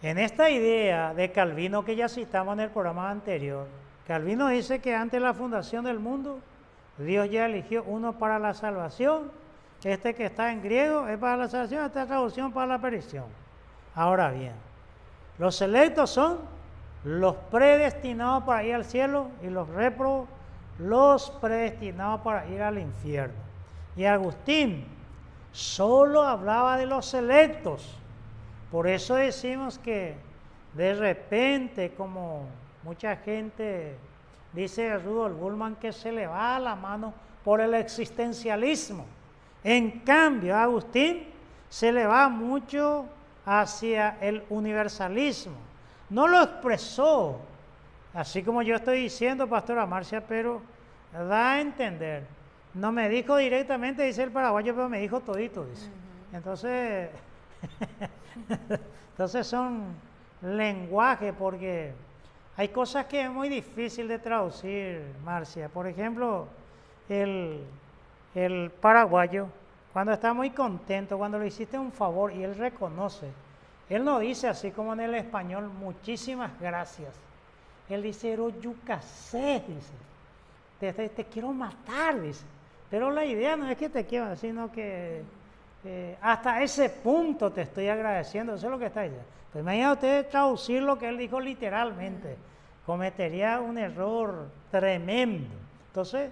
en esta idea de Calvino que ya citamos en el programa anterior, Calvino dice que antes de la fundación del mundo, Dios ya eligió uno para la salvación. Este que está en griego es para la salvación, esta traducción para la perdición. Ahora bien, los selectos son los predestinados para ir al cielo y los réprobos, los predestinados para ir al infierno. Y Agustín solo hablaba de los selectos. Por eso decimos que de repente, como mucha gente dice Rudolf Bultmann que se le va la mano por el existencialismo. En cambio, a Agustín se le va mucho hacia el universalismo. No lo expresó, así como yo estoy diciendo, pastora Marcia, pero da a entender. No me dijo directamente, dice el paraguayo, pero me dijo todito, dice. Entonces, entonces son lenguaje, porque hay cosas que es muy difícil de traducir, Marcia. Por ejemplo, el paraguayo, cuando está muy contento, cuando le hiciste un favor y él reconoce, él no dice así como en el español, muchísimas gracias. Él dice, ero yucasé, dice, te quiero matar, dice. Pero la idea no es que te quiera, sino que hasta ese punto te estoy agradeciendo, eso es lo que está diciendo. Pues imagina usted traducir lo que él dijo literalmente, cometería un error tremendo. Entonces,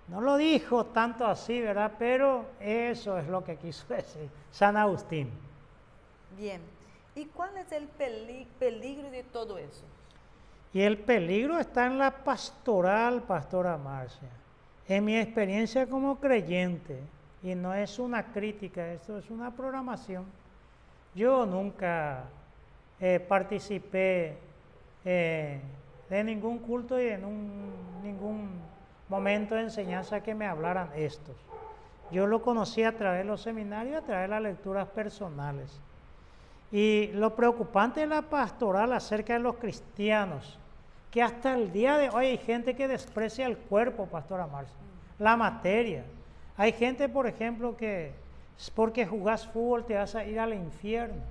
no lo dijo tanto así, ¿verdad? Pero eso es lo que quiso decir San Agustín. Bien. ¿Y cuál es el peligro de todo eso? Y el peligro está en la pastoral, pastora Marcia. En mi experiencia como creyente, y no es una crítica, esto es una programación, yo nunca participé de ningún culto y en ningún momento de enseñanza que me hablaran estos. Yo lo conocí a través de los seminarios, a través de las lecturas personales. Y lo preocupante de la pastoral acerca de los cristianos, que hasta el día de hoy hay gente que desprecia el cuerpo, pastora Marcia, la materia. Hay gente, por ejemplo, que porque jugás fútbol te vas a ir al infierno.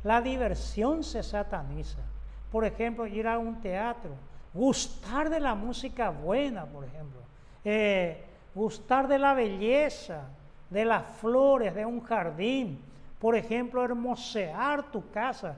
La diversión se sataniza. Por ejemplo, ir a un teatro, gustar de la música buena, por ejemplo, gustar de la belleza, de las flores, de un jardín, por ejemplo, hermosear tu casa.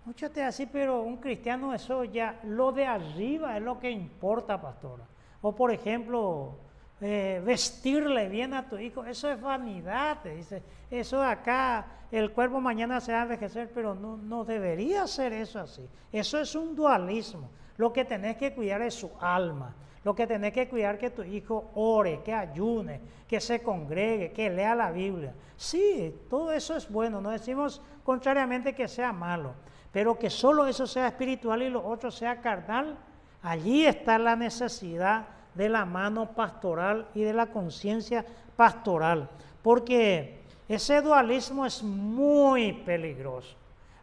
Muchos te así, pero un cristiano eso ya, lo de arriba es lo que importa, pastora. O por ejemplo, vestirle bien a tu hijo, eso es vanidad, te dice. Eso de acá, el cuerpo mañana se va a envejecer, pero no debería ser eso así. Eso es un dualismo. Lo que tenés que cuidar es su alma. Lo que tenés que cuidar es que tu hijo ore, que ayune, que se congregue, que lea la Biblia. Sí, todo eso es bueno, no decimos contrariamente que sea malo, pero que solo eso sea espiritual y lo otro sea carnal. Allí está la necesidad de la mano pastoral y de la conciencia pastoral, porque ese dualismo es muy peligroso.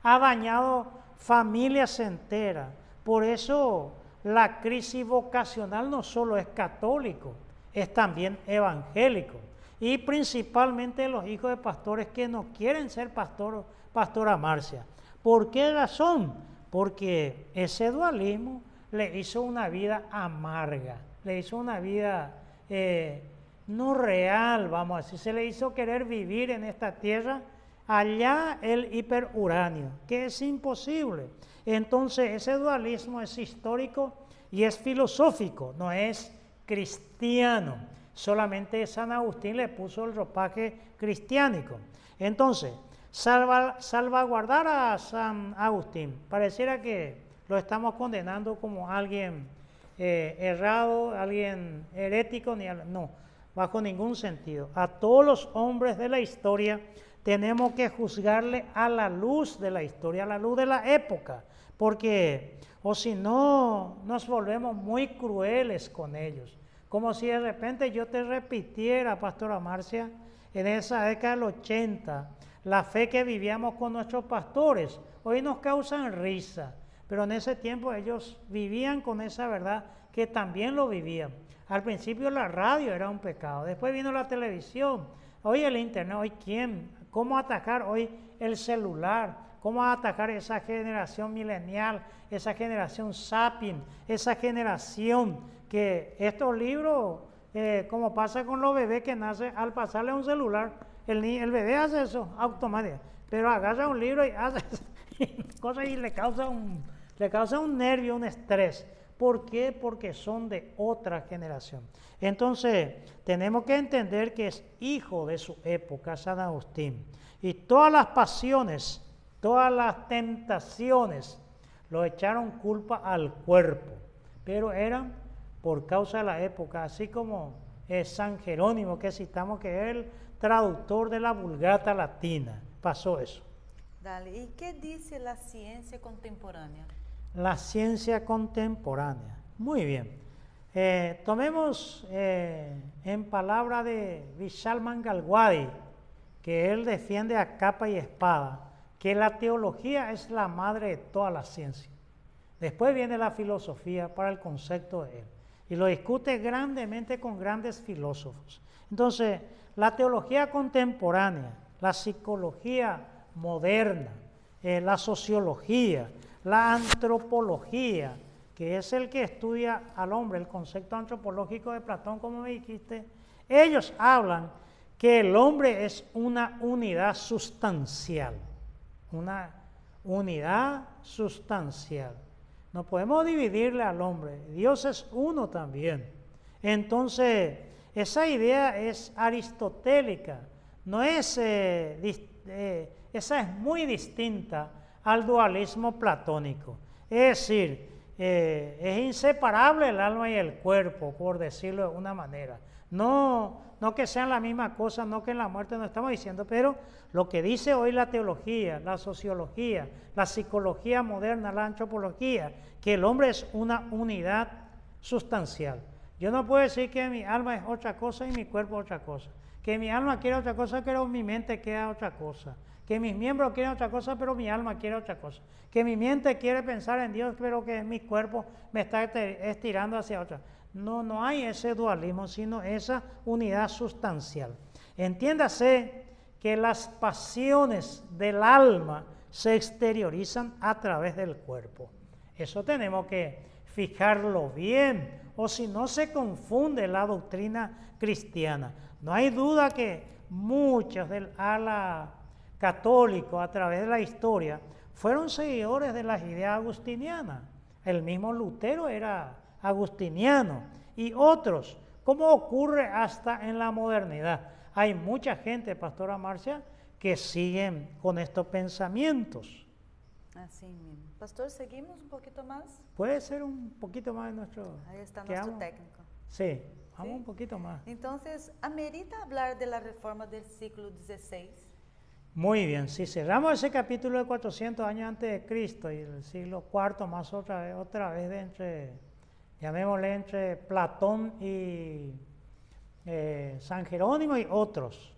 Ha dañado familias enteras. Por eso la crisis vocacional no solo es católico, es también evangélico. Y principalmente los hijos de pastores que no quieren ser pastora Marcia. ¿Por qué razón? Porque ese dualismo le hizo una vida amarga, le hizo una vida no real, vamos a decir, se le hizo querer vivir en esta tierra, allá el hiperuranio, que es imposible. Entonces ese dualismo es histórico y es filosófico, no es cristiano. Solamente San Agustín le puso el ropaje cristiánico. Entonces, salvaguardar a San Agustín, pareciera que lo estamos condenando como alguien errado, alguien herético, no, bajo ningún sentido. A todos los hombres de la historia tenemos que juzgarle a la luz de la historia, a la luz de la época, porque o si no nos volvemos muy crueles con ellos. Como si de repente yo te repitiera, pastora Marcia, en esa década del 80, la fe que vivíamos con nuestros pastores. Hoy nos causan risa, pero en ese tiempo ellos vivían con esa verdad que también lo vivían. Al principio la radio era un pecado, después vino la televisión, hoy el internet, hoy cómo atacar hoy el celular, cómo atacar esa generación milenial, esa generación sapiens, esa generación que estos libros, como pasa con los bebés que nacen, al pasarle un celular, el bebé hace eso automáticamente, pero agarra un libro y hace cosas y le causa un nervio, un estrés. ¿Por qué? Porque son de otra generación. Entonces, tenemos que entender que es hijo de su época, San Agustín. Y todas las pasiones, todas las tentaciones, lo echaron culpa al cuerpo, pero eran por causa de la época, así como San Jerónimo, que citamos que es el traductor de la Vulgata latina. Pasó eso. Dale, ¿y qué dice la ciencia contemporánea? La ciencia contemporánea. Muy bien. Tomemos en palabra de Vishal Mangalwadi, que él defiende a capa y espada, que la teología es la madre de toda la ciencia. Después viene la filosofía para el concepto de él, y lo discute grandemente con grandes filósofos. Entonces, la teología contemporánea, la psicología moderna, la sociología, la antropología, que es el que estudia al hombre, el concepto antropológico de Platón, como me dijiste, ellos hablan que el hombre es una unidad sustancial, una unidad sustancial. No podemos dividirle al hombre, Dios es uno también. Entonces, esa idea es aristotélica, no es, esa es muy distinta al dualismo platónico. Es decir, es inseparable el alma y el cuerpo, por decirlo de una manera. No que sean la misma cosa, no que en la muerte no estamos diciendo, pero lo que dice hoy la teología, la sociología, la psicología moderna, la antropología, que el hombre es una unidad sustancial. Yo no puedo decir que mi alma es otra cosa y mi cuerpo es otra cosa. Que mi alma quiere otra cosa, pero mi mente quiere otra cosa. Que mis miembros quieren otra cosa, pero mi alma quiere otra cosa. Que mi mente quiere pensar en Dios, pero que mi cuerpo me está estirando hacia otra. No hay ese dualismo, sino esa unidad sustancial. Entiéndase que las pasiones del alma se exteriorizan a través del cuerpo. Eso tenemos que fijarlo bien, o si no se confunde la doctrina cristiana. No hay duda que muchos del ala católico a través de la historia fueron seguidores de las ideas agustinianas. El mismo Lutero era agustiniano y otros, como ocurre hasta en la modernidad. Hay mucha gente, Pastora Marcia, que siguen con estos pensamientos. Así mismo. Pastor, ¿seguimos un poquito más? Puede ser un poquito más de nuestro... Ahí está nuestro técnico. Sí, vamos ¿Sí? un poquito más. Entonces, ¿amerita hablar de la reforma del siglo XVI? Muy bien, si cerramos ese capítulo de 400 años antes de Cristo y el siglo IV más otra vez de entre, llamémosle entre Platón y San Jerónimo y otros,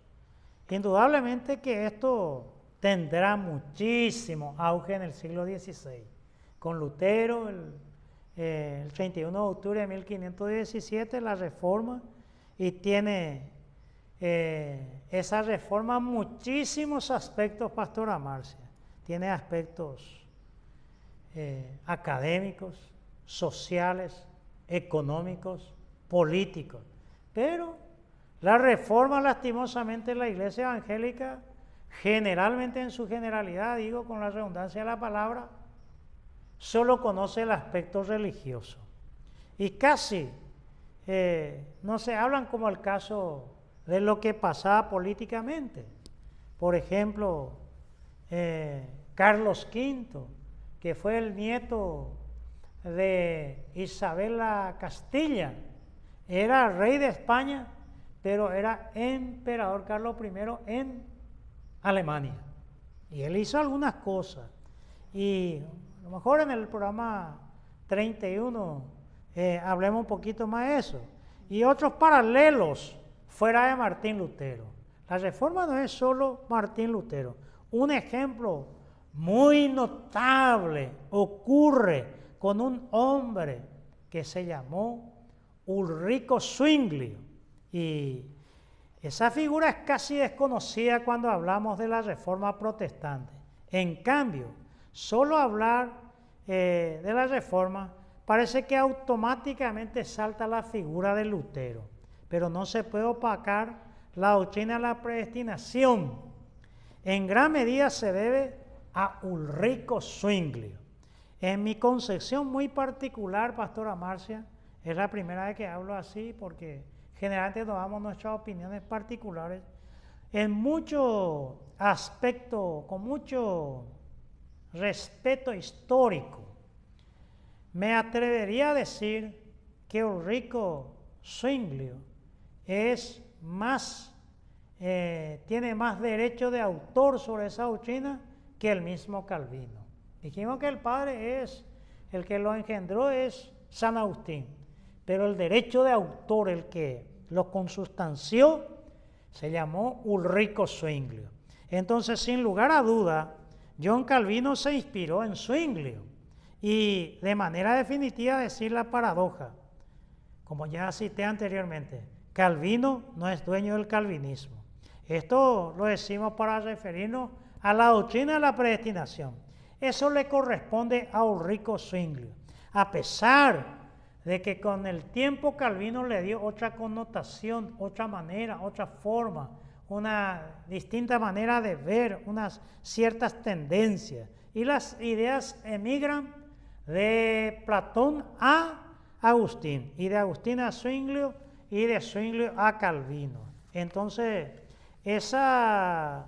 indudablemente que esto tendrá muchísimo auge en el siglo XVI. Con Lutero, el 31 de octubre de 1517, la reforma, y tiene esa reforma muchísimos aspectos, Pastora Marcia. Tiene aspectos académicos, sociales, económicos, políticos. Pero la reforma, lastimosamente, la Iglesia evangélica, generalmente en su generalidad, digo con la redundancia de la palabra, solo conoce el aspecto religioso. Y casi no se hablan como el caso de lo que pasaba políticamente. Por ejemplo, Carlos V, que fue el nieto de Isabel la Castilla, era rey de España, pero era emperador Carlos I en Alemania. Y él hizo algunas cosas. Y a lo mejor en el programa 31 hablemos un poquito más de eso. Y otros paralelos fuera de Martín Lutero. La reforma no es solo Martín Lutero. Un ejemplo muy notable ocurre con un hombre que se llamó Ulrico Zwingli. Y esa figura es casi desconocida cuando hablamos de la reforma protestante. En cambio, solo hablar de la reforma parece que automáticamente salta la figura de Lutero. Pero no se puede opacar la doctrina de la predestinación. En gran medida se debe a Ulrico Zwingli. En mi concepción muy particular, Pastora Marcia, es la primera vez que hablo así porque generalmente nos damos nuestras opiniones particulares. En mucho aspecto, con mucho respeto histórico, me atrevería a decir que Ulrico Zwinglio es más, tiene más derecho de autor sobre esa doctrina que el mismo Calvino. Dijimos que el padre es, el que lo engendró es San Agustín, pero el derecho de autor, el que lo consustanció, se llamó Ulrico Zwinglio. Entonces, sin lugar a duda, John Calvino se inspiró en Zwinglio y de manera definitiva decir la paradoja, como ya cité anteriormente, Calvino no es dueño del calvinismo. Esto lo decimos para referirnos a la doctrina de la predestinación. Eso le corresponde a Ulrico Zwinglio, a pesar de que con el tiempo Calvino le dio otra connotación, otra manera, otra forma, una distinta manera de ver, unas ciertas tendencias. Y las ideas emigran de Platón a Agustín, y de Agustín a Zwinglio, y de Zwinglio a Calvino. Entonces, esa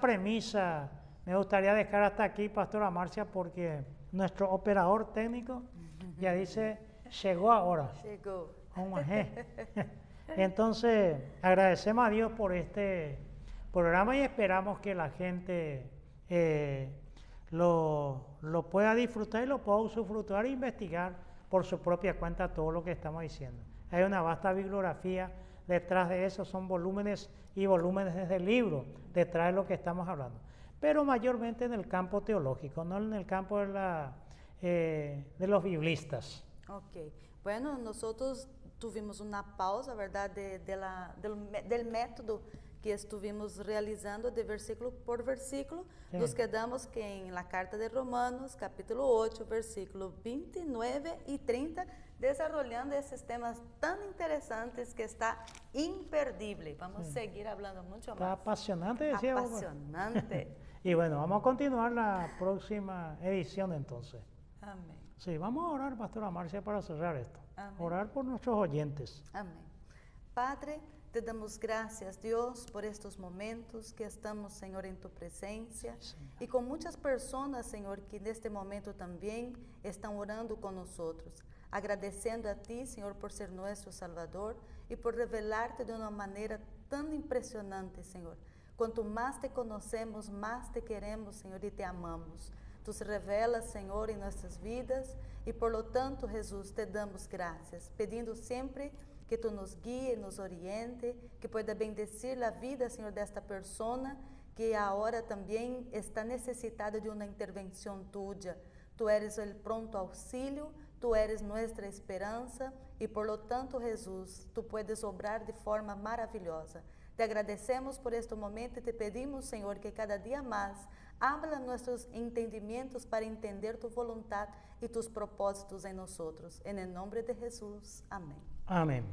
premisa me gustaría dejar hasta aquí, Pastora Marcia, porque nuestro operador técnico ya dice, llegó ahora. Llegó. Entonces, agradecemos a Dios por este programa y esperamos que la gente lo pueda disfrutar y lo pueda usufructuar e investigar por su propia cuenta todo lo que estamos diciendo. Hay una vasta bibliografía detrás de eso, son volúmenes y volúmenes de libros detrás de lo que estamos hablando, pero mayormente en el campo teológico, no en el campo de los biblistas. Ok, bueno, nosotros tuvimos una pausa, ¿verdad?, del método que estuvimos realizando de versículo por versículo. Sí. Nos quedamos que en la carta de Romanos, capítulo 8, versículos 29 y 30, desarrollando esos temas tan interesantes que está imperdible. Vamos a seguir hablando mucho más. Está apasionante, decía. Apasionante. Y bueno, vamos a continuar la próxima edición entonces. Amén. Sí, vamos a orar, Pastora Marcia, para cerrar esto. Amén. Orar por nuestros oyentes. Amén. Padre, te damos gracias, Dios, por estos momentos que estamos, Señor, en tu presencia. Sí, y con muchas personas, Señor, que en este momento también están orando con nosotros. Agradeciendo a ti, Señor, por ser nuestro Salvador y por revelarte de una manera tan impresionante, Señor. Cuanto más te conocemos, más te queremos, Señor, y te amamos. Tú se revelas, Señor, en nuestras vidas y por lo tanto, Jesús, te damos gracias, pedindo siempre que tú nos guíes, nos oriente, que pueda bendecir la vida, Señor, de esta persona que ahora también está necesitada de una intervención tuya. Tú eres el pronto auxilio, tú eres nuestra esperanza y por lo tanto, Jesús, tú puedes obrar de forma maravillosa. Te agradecemos por este momento y te pedimos, Señor, que cada día más habla nuestros entendimientos para entender tu voluntad y tus propósitos en nosotros. En el nombre de Jesús. Amén. Amén.